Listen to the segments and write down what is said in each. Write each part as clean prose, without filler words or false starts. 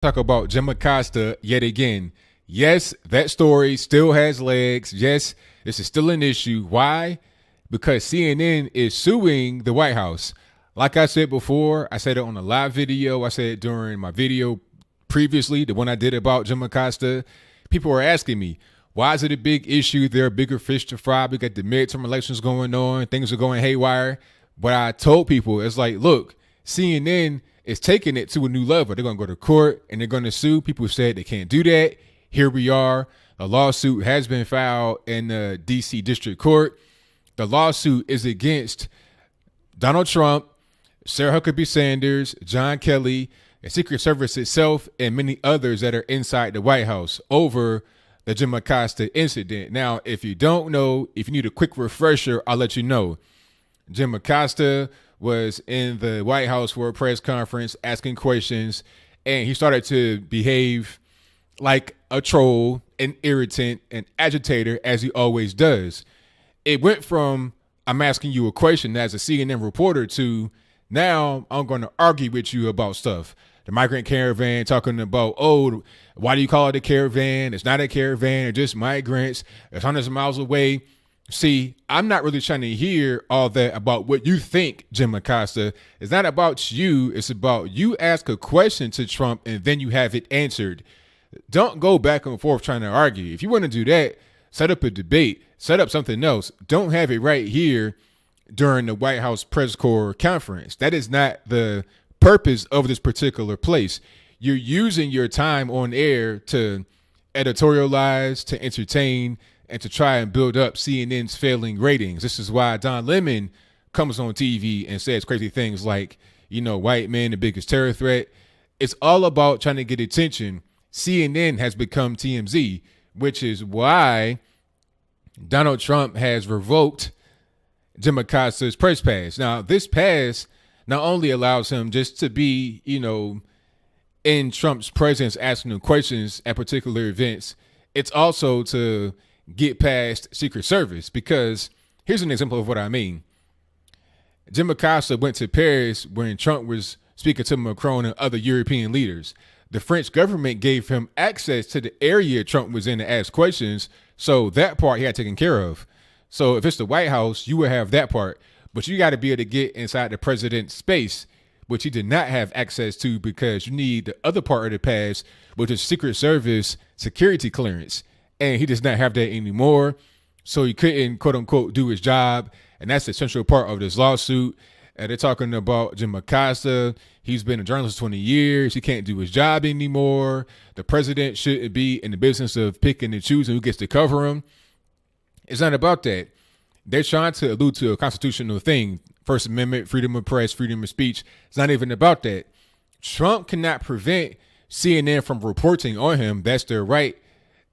Talk about Jim Acosta yet again. Yes, that story still has legs. Yes, this is still an issue. Why? Because CNN is suing the White House. Like I said before, I said it on a live video. I said it during my video previously, the one I did about Jim Acosta. People were asking me, why is it a big issue? There are bigger fish to fry. We got the midterm elections going on. Things are going haywire. But I told people, it's like, look, CNN is taking it to a new level. They're going to go to court and they're going to sue. People said they can't do that. Here we are. A lawsuit has been filed in the D.C. District Court. The lawsuit is against Donald Trump, Sarah Huckabee Sanders, John Kelly, the Secret Service itself, and many others that are inside the White House over the Jim Acosta incident. Now, if you don't know, if you need a quick refresher, I'll let you know. Jim Acosta was in the White House for a press conference asking questions, and he started to behave like a troll, an irritant, an agitator, as he always does. It went from, I'm asking you a question as a CNN reporter, to now I'm going to argue with you about stuff. The migrant caravan, talking about, oh, why do you call it a caravan? It's not a caravan. It's just migrants. It's hundreds of miles away. See, I'm not really trying to hear all that about what you think, Jim Acosta. It's not about you. It's about you ask a question to Trump and then you have it answered. Don't go back and forth trying to argue. If you want to do that, set up a debate, set up something else. Don't have it right here during the White House press corps conference. That is not the purpose of this particular place. You're using your time on air to editorialize, to entertain, and to try and build up CNN's failing ratings. This is why Don Lemon comes on TV and says crazy things like, white men, the biggest terror threat. It's all about trying to get attention. CNN has become TMZ, which is why Donald Trump has revoked Jim Acosta's press pass. Now, this pass not only allows him just to be, in Trump's presence asking him questions at particular events, it's also to get past Secret Service, because here's an example of what I mean. Jim Acosta went to Paris when Trump was speaking to Macron and other European leaders. The French government gave him access to the area Trump was in to ask questions, so that part he had taken care of. So if it's the White House, you would have that part, but you got to be able to get inside the president's space, which he did not have access to because you need the other part of the pass, which is Secret Service security clearance. And he does not have that anymore. So he couldn't, quote unquote, do his job. And that's the central part of this lawsuit. They're talking about Jim Acosta. He's been a journalist for 20 years. He can't do his job anymore. The president shouldn't be in the business of picking and choosing who gets to cover him. It's not about that. They're trying to allude to a constitutional thing. First Amendment, freedom of press, freedom of speech. It's not even about that. Trump cannot prevent CNN from reporting on him. That's their right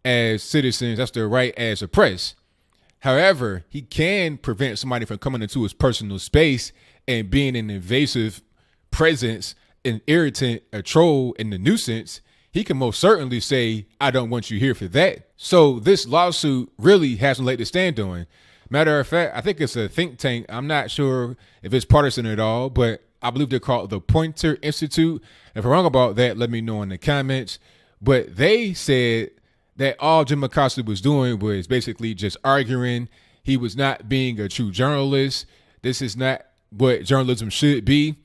as citizens. That's their right as a press. However, he can prevent somebody from coming into his personal space and being an invasive presence, an irritant, a troll, and a nuisance. He can most certainly say, I don't want you here for that. So this lawsuit really has no leg to stand on. Matter of fact, I think it's a think tank. I'm not sure if it's partisan at all, but I believe they're called the Poynter Institute. If I'm wrong about that, let me know in the comments. But they said that all Jim Acosta was doing was basically just arguing. He was not being a true journalist. This is not what journalism should be.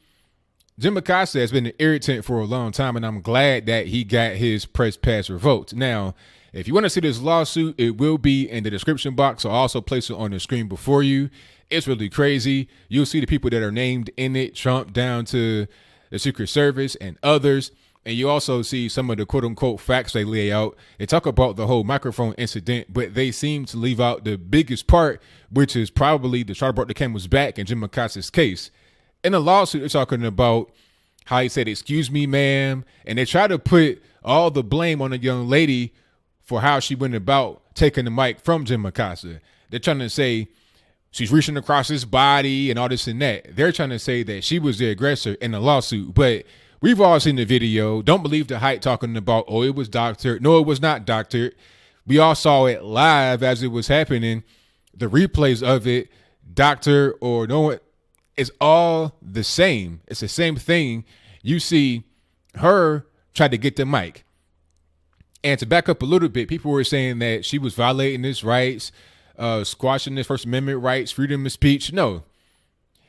Jim Acosta has been an irritant for a long time, and I'm glad that he got his press pass revoked. Now, if you want to see this lawsuit, it will be in the description box. I'll also place it on the screen before you. It's really crazy. You'll see the people that are named in it, Trump down to the Secret Service and others. And you also see some of the quote unquote facts they lay out. They talk about the whole microphone incident, but they seem to leave out the biggest part, which is probably the straw that brought the camel's back in Jim Acosta's case. In the lawsuit, they're talking about how he said, "Excuse me, ma'am." And they try to put all the blame on a young lady for how she went about taking the mic from Jim Acosta. They're trying to say she's reaching across his body and all this and that. They're trying to say that she was the aggressor in the lawsuit, but we've all seen the video. Don't believe the hype talking about, oh, it was doctored. No, it was not doctored. We all saw it live as it was happening. The replays of it, doctor or no one, it's all the same. It's the same thing. You see her tried to get the mic. And to back up a little bit, people were saying that she was violating his rights, squashing his First Amendment rights, freedom of speech. No,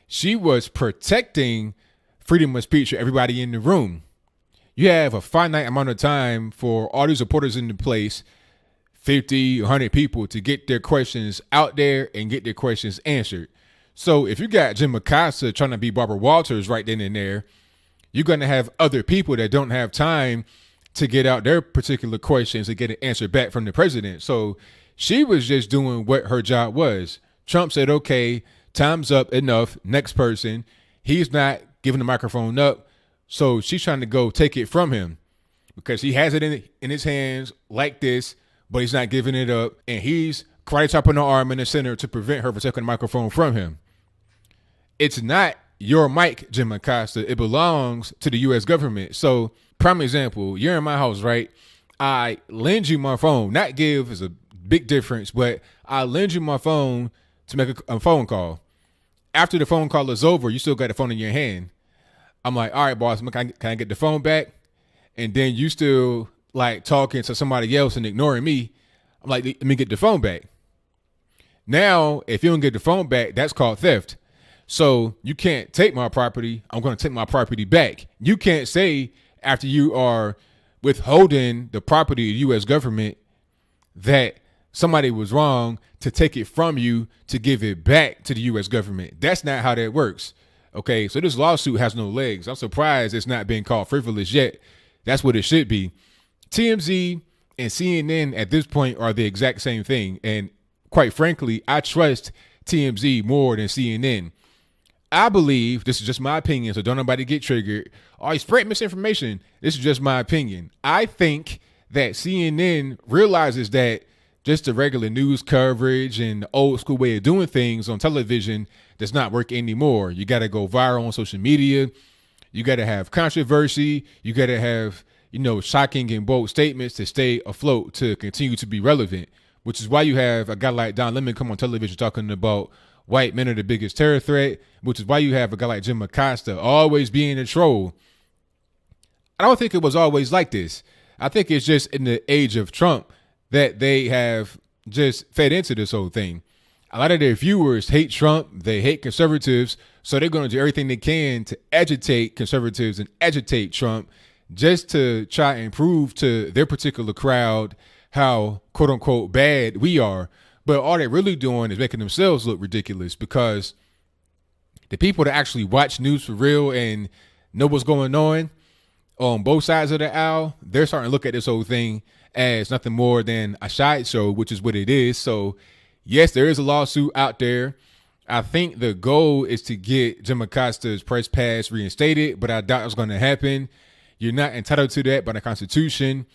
she was protecting freedom of speech for everybody in the room. You have a finite amount of time for all these reporters in the place, 50, 100 people, to get their questions out there and get their questions answered. So if you got Jim Acosta trying to be Barbara Walters right then and there, you're going to have other people that don't have time to get out their particular questions and get an answer back from the president. So she was just doing what her job was. Trump said, okay, time's up, enough, next person. He's not giving the microphone up. So she's trying to go take it from him because he has it in his hands like this, but he's not giving it up. And he's karate chopping the arm in the center to prevent her from taking the microphone from him. It's not your mic, Jim Acosta. It belongs to the U.S. government. So, prime example, you're in my house, right? I lend you my phone. Not give is a big difference, but I lend you my phone to make a phone call. After the phone call is over, you still got the phone in your hand. I'm like, all right, boss, can I get the phone back? And then you still like talking to somebody else and ignoring me. I'm like, let me get the phone back. Now, if you don't get the phone back, that's called theft. So you can't take my property. I'm going to take my property back. You can't say after you are withholding the property of the U.S. government that somebody was wrong to take it from you to give it back to the U.S. government. That's not how that works. Okay, so this lawsuit has no legs. I'm surprised it's not being called frivolous yet. That's what it should be. TMZ and CNN at this point are the exact same thing. And quite frankly, I trust TMZ more than CNN. I believe, this is just my opinion, so don't nobody get triggered. Oh, you spread misinformation. This is just my opinion. I think that CNN realizes that just the regular news coverage and the old school way of doing things on television does not work anymore. You got to go viral on social media. You got to have controversy. You got to have, shocking and bold statements to stay afloat, to continue to be relevant, which is why you have a guy like Don Lemon come on television talking about white men are the biggest terror threat, which is why you have a guy like Jim Acosta always being a troll. I don't think it was always like this. I think it's just in the age of Trump that they have just fed into this whole thing. A lot of their viewers hate Trump. They hate conservatives. So they're going to do everything they can to agitate conservatives and agitate Trump just to try and prove to their particular crowd how, quote unquote, bad we are. But all they're really doing is making themselves look ridiculous, because the people that actually watch news for real and know what's going on both sides of the aisle, they're starting to look at this whole thing as nothing more than a sideshow, which is what it is. So, yes, there is a lawsuit out there. I think the goal is to get Jim Acosta's press pass reinstated, but I doubt it's going to happen. You're not entitled to that by the Constitution.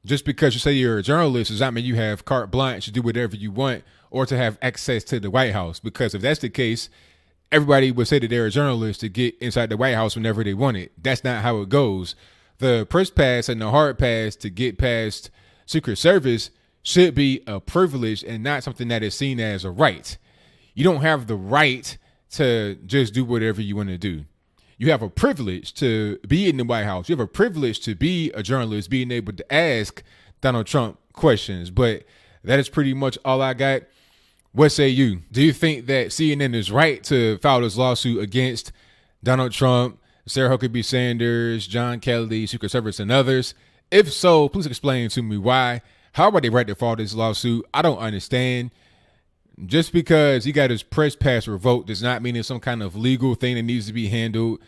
Just because you say you're a journalist does not mean you have carte blanche to do whatever you want or to have access to the White House. Because if that's the case, everybody would say that they're a journalist to get inside the White House whenever they want it. That's not how it goes. The press pass and the hard pass to get past Secret Service should be a privilege and not something that is seen as a right. You don't have the right to just do whatever you want to do. You have a privilege to be in the White House. You have a privilege to be a journalist, being able to ask Donald Trump questions. But that is pretty much all I got. What say you? Do you think that CNN is right to file this lawsuit against Donald Trump, Sarah Huckabee Sanders, John Kelly, Secret Service, and others? If so, please explain to me why. How are they right to file this lawsuit? I don't understand. Just because he got his press pass revoked does not mean it's some kind of legal thing that needs to be handled.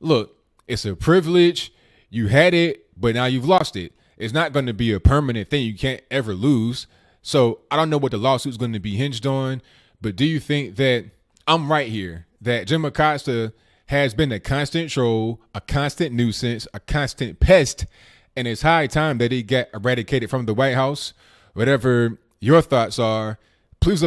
Look, it's a privilege. You had it, but now you've lost it. It's not going to be a permanent thing you can't ever lose. So I don't know what the lawsuit is going to be hinged on, but do you think that I'm right here, that Jim Acosta has been a constant troll, a constant nuisance, a constant pest, and it's high time that he get eradicated from the White House? Whatever your thoughts are, please let me